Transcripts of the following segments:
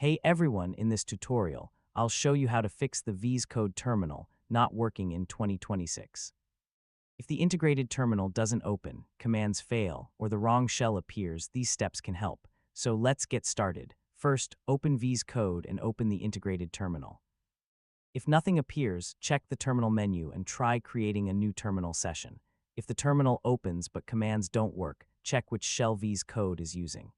Hey everyone, in this tutorial, I'll show you how to fix the VS Code terminal not working in 2026. If the integrated terminal doesn't open, commands fail, or the wrong shell appears, these steps can help. So let's get started. First, open VS Code and open the integrated terminal. If nothing appears, check the terminal menu and try creating a new terminal session. If the terminal opens but commands don't work, check which shell VS Code is using.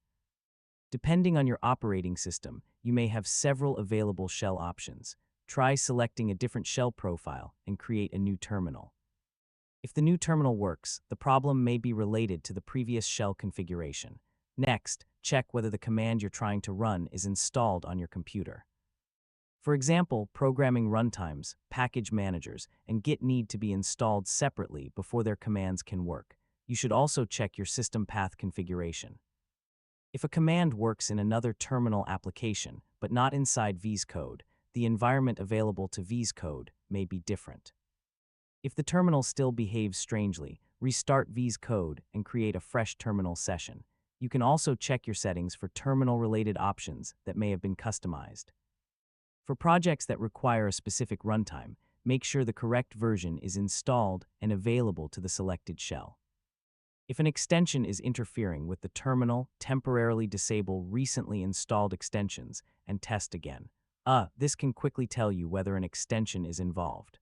Depending on your operating system, you may have several available shell options. Try selecting a different shell profile and create a new terminal. If the new terminal works, the problem may be related to the previous shell configuration. Next, check whether the command you're trying to run is installed on your computer. For example, programming runtimes, package managers, and Git need to be installed separately before their commands can work. You should also check your system path configuration. If a command works in another terminal application, but not inside VS Code, the environment available to VS Code may be different. If the terminal still behaves strangely, restart VS Code and create a fresh terminal session. You can also check your settings for terminal-related options that may have been customized. For projects that require a specific runtime, make sure the correct version is installed and available to the selected shell. If an extension is interfering with the terminal, temporarily disable recently installed extensions and test again. This can quickly tell you whether an extension is involved.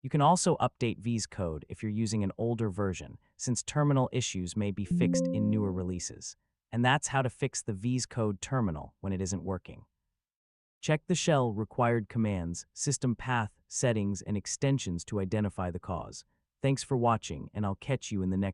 You can also update VS Code if you're using an older version, since terminal issues may be fixed in newer releases. And that's how to fix the VS Code terminal when it isn't working. Check the shell required commands, system path, settings, and extensions to identify the cause. Thanks for watching, and I'll catch you in the next